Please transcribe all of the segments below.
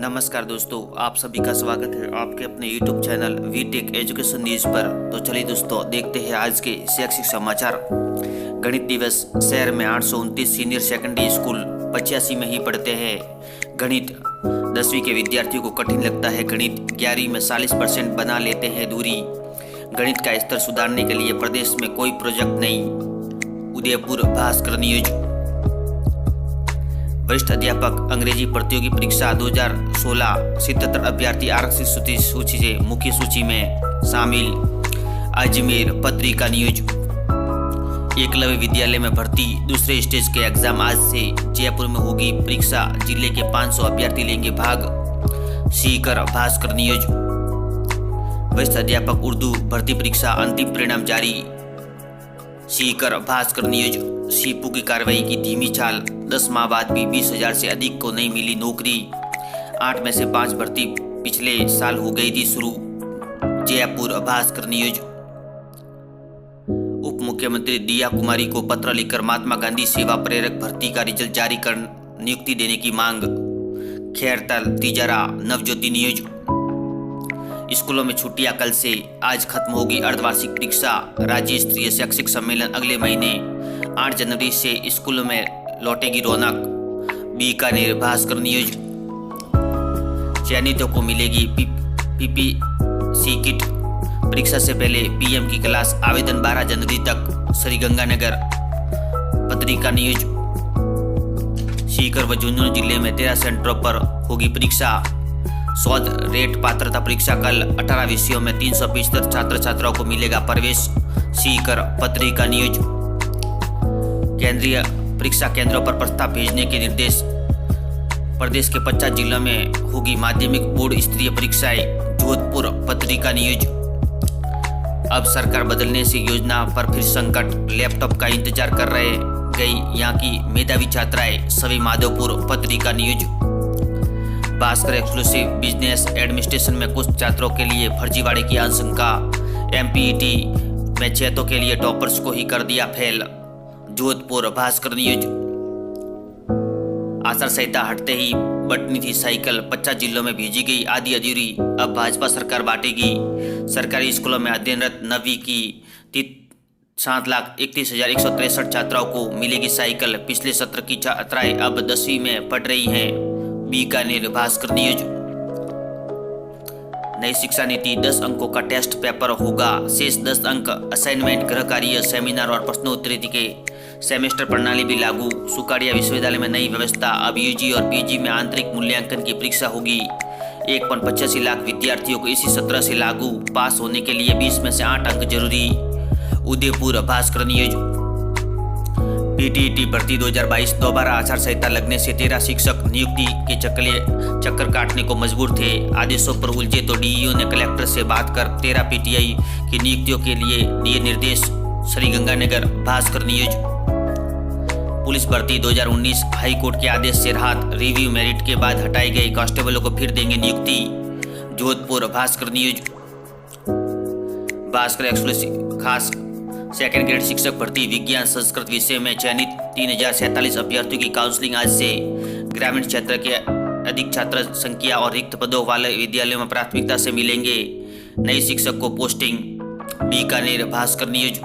नमस्कार दोस्तों, आप सभी का स्वागत है आपके अपने YouTube channel Vtech education news पर। तो चलिए दोस्तों, देखते हैं आज के शैक्षिक समाचार। गणित दिवस। शहर में 829 सीनियर सेकेंडरी स्कूल 85 में ही पढ़ते हैं गणित। 10वीं के विद्यार्थियों को कठिन लगता है गणित। 11वीं में 40% बना लेते हैं दूरी। गणित का स्तर सुधारने के लिए प्रदेश में कोई प्रोजेक्ट नहीं। उदयपुर भास्कर न्यूज। वरिष्ठ अध्यापक अंग्रेजी प्रतियोगी परीक्षा 2016 77 अभ्यर्थी आरक्षित सूची से मुख्य सूची में शामिल। अजमेर पत्रिका न्यूज। एकलव्य विद्यालय में भर्ती दूसरे स्टेज के एग्जाम आज से। जयपुर में होगी परीक्षा। जिले के 500 अभ्यर्थी लेंगे भाग। सीकर भास्कर न्यूज। वरिष्ठ अध्यापक उर्दू भर्ती परीक्षा अंतिम परिणाम जारी। सीकर भास्कर न्यूज। सीपू की कार्रवाई की धीमी चाल। 10 माह बाद भी 20,000 से अधिक को नहीं मिली नौकरी। 8 में से 5 भर्ती पिछले साल हो गई थी शुरू। जयपुर भास्कर न्यूज। उप मुख्यमंत्री दिया कुमारी को पत्र लिखकर महात्मा गांधी सेवा प्रेरक भर्ती का रिजल्ट जारी कर नियुक्ति देने की मांग। खैरताल तिजारा नवज्योति न्यूज। स्कूलों में छुट्टियां कल से। आज खत्म होगी अर्धवार्षिक परीक्षा। राज्य स्तरीय शैक्षिक सम्मेलन अगले महीने 8 जनवरी से स्कूलों में लौटेगी रौनक। बीकानेर भास्कर न्यूज। चयनितों को मिलेगी पीपीसी किट। परीक्षा से पहले पीएम की क्लास। आवेदन 12 जनवरी तक। श्रीगंगानगर पत्रिका न्यूज। सीकर व झुंझुनू जिले में 13 सेंटरों पर होगी परीक्षा। शोध रेट पात्रता परीक्षा कल। 18 विषयों में 375 छात्र छात्राओं को मिलेगा प्रवेश। सीकर पत्रिका न्यूज। केंद्रीय परीक्षा केंद्रों पर प्रस्ताव भेजने के निर्देश। प्रदेश के 50 जिलों में होगी माध्यमिक बोर्ड स्तरीय परीक्षाएं। जोधपुर पत्रिका न्यूज। अब सरकार बदलने से योजना पर फिर संकट। लैपटॉप का इंतजार कर रहे गई यहाँ की मेधावी छात्राएं। सभी माधोपुर पत्रिका news. Bhaskar exclusive business administration में कुछ छात्रों के लिए फर्जीवाड़े की आशंका। एमपीईटी में छेतों के लिए टॉपर्स को ही कर दिया फेल। जोधपुर भास्कर न्यूज। आचार संहिता हटते ही बंटनी थी साइकिल। 50 जिलों में भेजी गई आधी अधूरी। अब भाजपा सरकार बांटेगी। सरकारी स्कूलों में अध्ययनरत 9वीं की 7,31,163 छात्राओं को मिलेगी साइकिल। पिछले सत्र की छात्राएं अब 10वीं में पढ़ रही हैं। बीकानेर भास्कर न्यूज। नई शिक्षा नीति 10 अंकों का टेस्ट पेपर होगा। शेष 10 अंक असाइनमेंट, गृह कार्य, सेमिनार और प्रश्नोत्तरी के सेमेस्टर प्रणाली भी लागू। सुकाड़िया विश्वविद्यालय में नई व्यवस्था। अब यूजी और पीजी में आंतरिक मूल्यांकन की परीक्षा होगी। 1.85 लाख विद्यार्थियों को इसी सत्र से लागू। पास होने के लिए 20 में से 8 अंक जरूरी। उदयपुर भास्कर न्यूज। पीटीईटी भर्ती 2022। दोबारा आचार संहिता लगने से 13 शिक्षक नियुक्ति के चक्कर काटने को मजबूर थे। आदेशों पर उलझे तो डीईओ ने कलेक्टर से बात कर 13 पीटीआई की नियुक्तियों के लिए दिए निर्देश। श्रीगंगानगर भास्कर न्यूज। पुलिस भर्ती 2019। हाईकोर्ट के आदेश से राहत। रिव्यू मेरिट के बाद हटाए गए कांस्टेबलों को फिर देंगे नियुक्ति। जोधपुर भास्कर न्यूज। भास्कर एक्सक्लूसिव खास सेकेंड ग्रेड शिक्षक भर्ती। विज्ञान संस्कृत विषय में चयनित 3047 अभ्यर्थियों की काउंसलिंग आज से। ग्रामीण क्षेत्र के अधिक छात्र संख्या और रिक्त पदों वाले विद्यालयों में प्राथमिकता से मिलेंगे नए शिक्षक को posting. Bikaner Bhaskar news.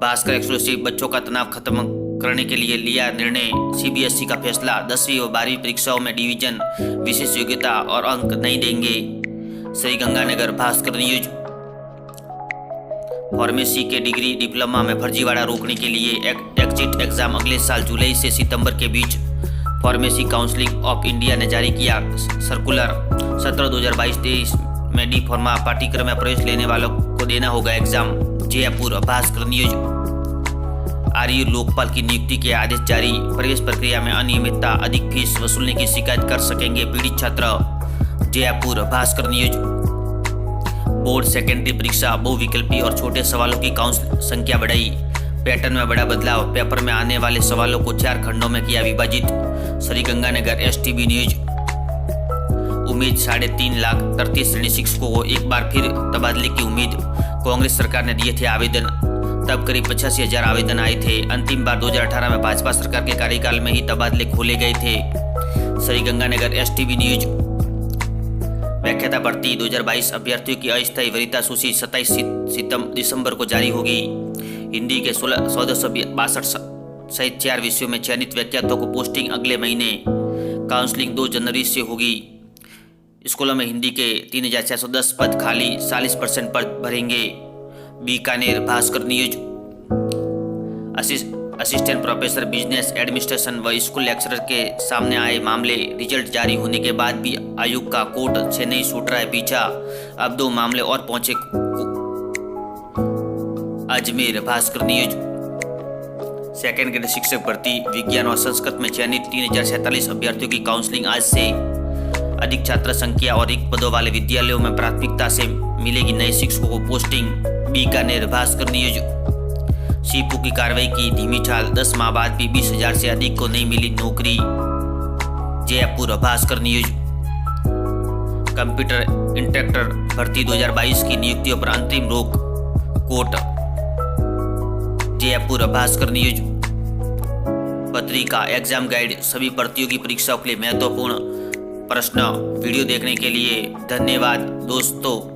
Bhaskar exclusive. बच्चों का तनाव खत्म करने के लिए लिया निर्णय। सीबीएसई का फैसला। 10वीं व 12वीं परीक्षाओं में डिवीजन, विशेष योग्यता और अंक नहीं देंगे। श्रीगंगानगर भास्कर न्यूज। फार्मेसी के डिग्री डिप्लोमा में फर्जीवाड़ा रोकने के लिए एग्जिट एग्जाम अगले साल जुलाई से सितंबर के बीच। फार्मेसी काउंसिल ऑफ इंडिया ने जारी किया सर्कुलर। 17/2022-23 में डी फार्मा पाठ्यक्रम में प्रवेश लेने वालों को देना होगा एग्जाम। जयपुर भास्कर न्यूज। आर्य लोकपाल की नियुक्ति के आदेश जारी। प्रवेश प्रक्रिया में अनियमितता, अधिक फीस वसूलने की शिकायत कर सकेंगे पीड़ित छात्र। Jaipur Bhaskar news. Board secondary परीक्षा बहुविकल्पी और छोटे सवालों की काउंसिल संख्या बढ़ाई। पैटर्न में बड़ा बदलाव। पेपर में आने वाले सवालों को 4 खंडों में किया विभाजित। Sriganganagar STB news. उम्मीद 3.5 लाख 33 श्रेणी शिक्षकों को एक बार फिर तबादले की उम्मीद। कांग्रेस सरकार ने दिए थे आवेदन। तब करीब 85,000 आवेदन आए थे। अंतिम बार 2018 में भाजपा सरकार के कार्यकाल में ही तबादले खोले गए थे। Sriganganagar STV news. व्याख्याता भर्ती 2022 अभ्यर्थियों की अस्थायी वरीयता सूची 27 दिसंबर को जारी होगी। हिंदी के 1662 सहित 4 विषयों में चयनित व्याख्याताओं को पोस्टिंग अगले महीने, काउंसलिंग 2 जनवरी से होगी। स्कूलों में हिंदी के 3610 पद खाली, 40% पद भरेंगे। Bikaner Bhaskar news. Assistant professor business administration व स्कूल लेक्चरर के सामने आए मामले, रिजल्ट जारी होने के बाद भी आयोग का कोर्ट से नहीं छूट रहा है पीछा। अब 2 मामले और पहुंचे Ajmer Bhaskar news. Second grade शिक्षक भर्ती विज्ञान और संस्कृत में चयनित 3047 अभ्यर्थियों की काउंसलिंग आज से। अधिक छात्र संख्या और रिक्त पदों वाले विद्यालयों में प्राथमिकता से मिलेगी नए शिक्षकों को पोस्टिंग। बीकानेर भास्कर न्यूज। सीपू की कार्रवाई की धीमी चाल, 10 माह बाद भी 20,000 से अधिक को नहीं मिली नौकरी। Jaipur Bhaskar news. Computer instructor भर्ती 2022 की नियुक्तियों पर अंतरिम रोक, कोर्ट। जयपुर भास्कर न्यूज। पत्रिका एग्जाम गाइड, सभी प्रतियोगी परीक्षाओं के लिए महत्वपूर्ण प्रश्न। वीडियो देखने के लिए धन्यवाद दोस्तों।